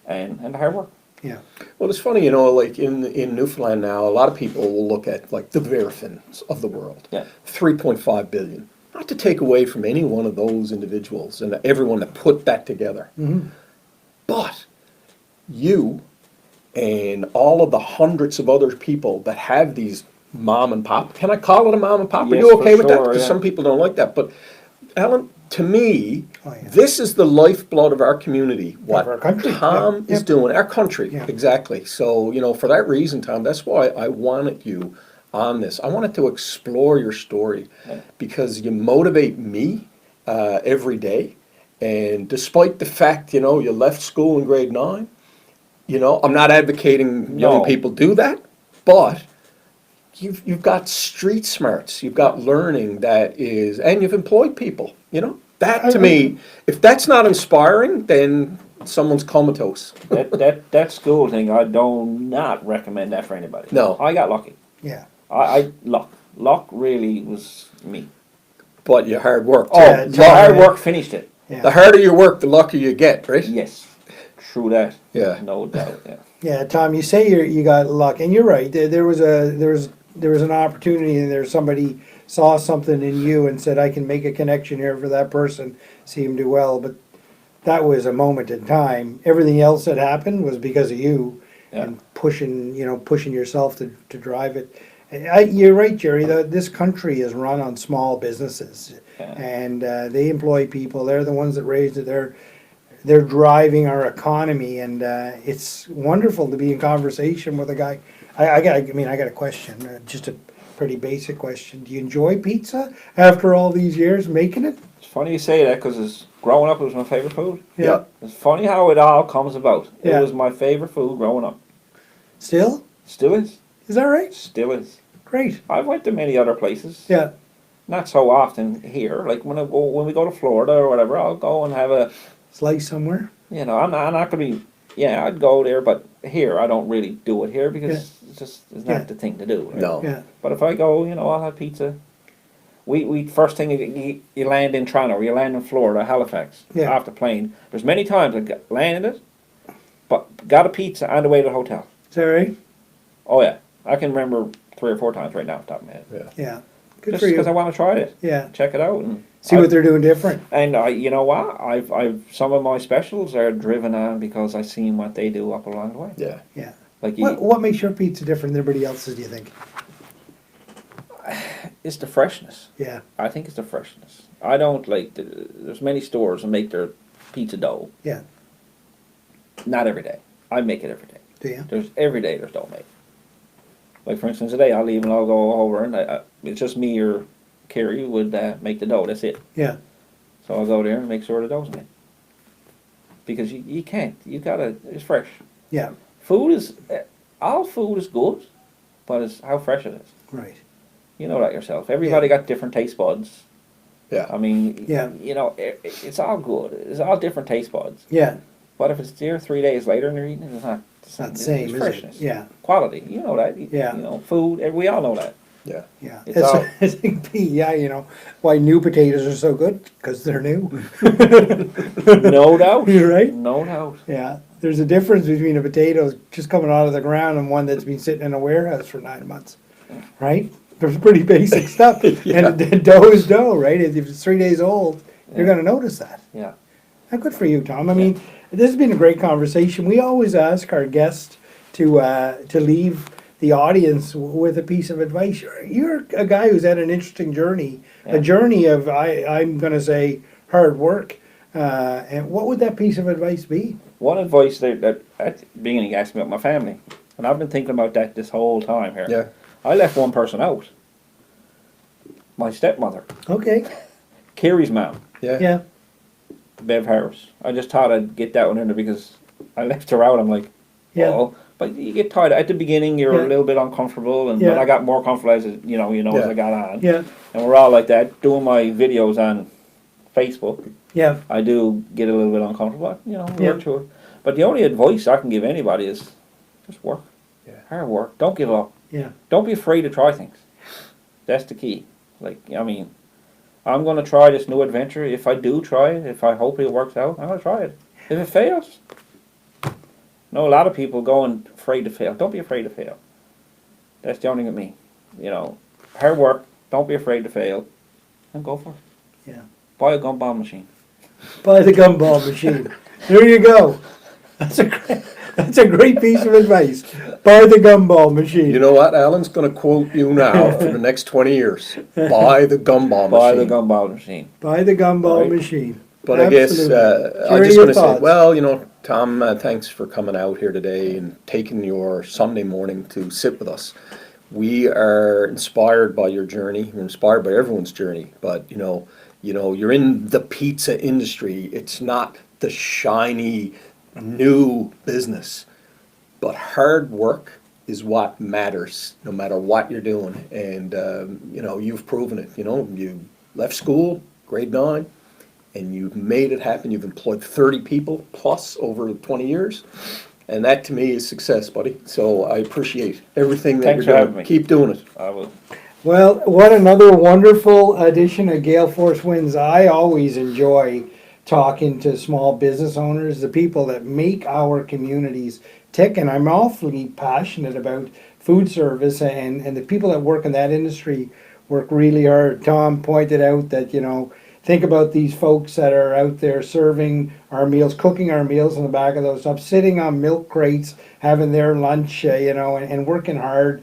and hard work. yeah, Well, it's funny, you know, like in Newfoundland now, a lot of people will look at like the Verifins of the world. Yeah. 3.5 billion. Not to take away from any one of those individuals and everyone that put that together. Mhm. But you and all of the hundreds of other people that have these mom and pop, can I call it a mom and pop? Are Yes, you for okay with that? sure, Because yeah. some people don't like that. But Alan, to me, Oh, yeah. this is the lifeblood of our community. What our country, Tom yeah, is yeah. doing, our country, Yeah. exactly. So, you know, for that reason, Tom, that's why I wanted you on this. I wanted to explore your story Yeah. because you motivate me every day. And despite the fact, you know, you left school in grade 9, you know, I'm not advocating young No. people do that, but you've got street smarts, you've got learning that is, and you've employed people, you know. That to me, if that's not inspiring, then someone's comatose. that school thing, I do not recommend that for anybody. No. I got lucky. yeah. I luck really was me. But your hard work. Oh, Yeah, the hard yeah. work finished it. Yeah. The harder you work, the luckier you get, right? Yes, true that. Yeah. No doubt. Yeah. Yeah, Tom, you say you got luck, and you're right. There was an opportunity, and there's somebody saw something in you and said, "I can make a connection here for that person, see him do well." But that was a moment in time. Everything else that happened was because of you Yeah. and pushing yourself to drive it. You're right, Jerry. This country is run on small businesses, Yeah. and they employ people. They're the ones that raised it. They're driving our economy, and it's wonderful to be in conversation with a guy. I got a question, just a pretty basic question. Do you enjoy pizza after all these years making it? It's funny you say that because growing up it was my favorite food. Yeah. It's funny how it all comes about. Yeah. It was my favorite food growing up. Still? Still is. Is that right? Still is. Great. I've went to many other places. Yeah. Not so often here. Like when we go to Florida or whatever, I'll go and have a. Slice somewhere? You know, I'm not gonna be. Yeah, I'd go there, but here I don't really do it here because it's not Yeah. the thing to do. Right? No. Yeah. But if I go, you know, I'll have pizza. We first thing you land in Toronto, you land in Florida, Halifax, Yeah. off the plane. There's many times I landed, but got a pizza on the way to the hotel. Is that right? Oh yeah, I can remember 3 or 4 times right now off the top of my head. Yeah. Yeah. Good Just for you. because I want to try it, Yeah. check it out, and See what they're doing different. And you know what? I've some of my specials are driven on because I seen what they do up along the way. Yeah. Yeah. Like What makes your pizza different than everybody else's, do you think? it's the freshness. Yeah. I think it's the freshness. I don't like. There's many stores that make their pizza dough. Yeah. Not every day. I make it every day. Do you? There's every day there's dough made. Like for instance, today I'll leave and I'll go over and it's just me or Carrie would make the dough. That's it. Yeah. So I'll go there and make sure the dough's made. Because you can't. You gotta. It's fresh. Yeah. Food is all food is good, but it's how fresh it is. Right. You know that yourself. Everybody got different taste buds. Yeah. I mean, Yeah. you know, it's all good. It's all different taste buds. Yeah, But if it's there 3 days later and you're eating it, it's not not the same, It's is it? freshness. Yeah. Quality. You know that. Yeah. You know, food. We all know that. Yeah. yeah. It's all- I think, yeah, you know, why new potatoes are so good, because they're new. No doubt. You're right. No doubt. Yeah, there's a difference between a potato just coming out of the ground and one that's been sitting in a warehouse for 9 months, right? There's pretty basic stuff. And dough is dough, right? If it's 3 days old, you're Yeah. gonna notice that. Yeah. Good for you, Tom. I mean, this has been a great conversation. We always ask our guests to leave the audience with a piece of advice. You're a guy who's had an interesting journey, Yeah. a journey of, I'm gonna say, hard work. And what would that piece of advice be? One advice that at the beginning you asked me about my family, and I've been thinking about that this whole time here. Yeah. I left one person out. My stepmother, Okay, Kiri's mom, Yeah. yeah, Bev Harris. I just thought I'd get that one in there because I left her out. I'm like, yeah, oh, but you get tired at the beginning. You're Yeah. a little bit uncomfortable, and Yeah. but I got more comfortable as as Yeah. I got on. yeah, And we're all like that. Doing my videos on Facebook, yeah, I do get a little bit uncomfortable. We Yeah. work through it. But the only advice I can give anybody is just work. Yeah. Hard work. Don't give up. yeah, Don't be afraid to try things. That's the key. Like, I mean, I'm going to try this new adventure. If I do try it, if I hope it works out, I'm going to try it. If it fails, no, a lot of people going afraid to fail. Don't be afraid to fail. That's the only thing with me. Hard work. Don't be afraid to fail, and go for it. yeah. Buy a gumball machine. Buy the gumball machine. There you go. That's a great piece of advice. Buy the gumball machine. You know what? Alan's going to quote you now for the next 20 years. Buy the gumball Buy the machine. gumball machine. Buy the gumball Right. machine. But I guess Absolutely. I'm Share just your going to say, thoughts. well, Tom, thanks for coming out here today and taking your Sunday morning to sit with us. We are inspired by your journey. We're inspired by everyone's journey. But you're in the pizza industry. It's not the shiny new business, but hard work is what matters, no matter what you're doing. And you've proven it. You left school, grade 9. And you've made it happen. You've employed 30 people plus over 20 years. And that to me is success, buddy. So I appreciate everything that Thanks for you're having doing. me. Keep doing it. I will. Well, what another wonderful edition of Gale Force Winds. I always enjoy talking to small business owners, the people that make our communities tick. And I'm awfully passionate about food service, and the people that work in that industry work really hard. Tom pointed out that, think about these folks that are out there serving our meals, cooking our meals in the back of those tubs, sitting on milk crates, having their lunch, and working hard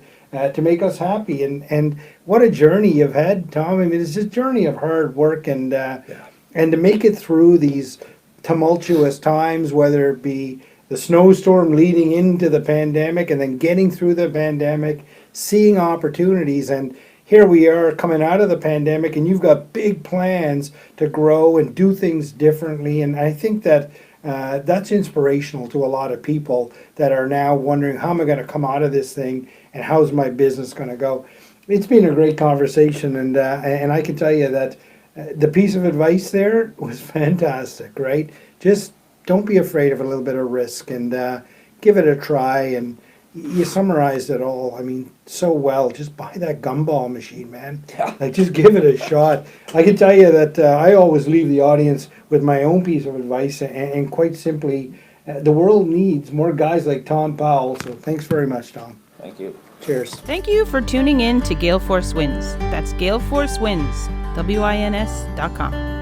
to make us happy. And what a journey you've had, Tom. I mean, it's a journey of hard work, and to make it through these tumultuous times, whether it be the snowstorm leading into the pandemic and then getting through the pandemic, seeing opportunities. And here we are coming out of the pandemic, and you've got big plans to grow and do things differently. And I think that that's inspirational to a lot of people that are now wondering, how am I going to come out of this thing, and how's my business going to go? It's been a great conversation, and I can tell you that the piece of advice there was fantastic, right? Just don't be afraid of a little bit of risk, and give it a try. And you summarized it all, I mean, so well. Just buy that gumball machine, man. Yeah. Like, just give it a shot. I can tell you that I always leave the audience with my own piece of advice, and quite simply, the world needs more guys like Tom Powell. So thanks very much, Tom. Thank you. Cheers. Thank you for tuning in to Gale Force Winds. That's Gale Force Winds, WINS.com.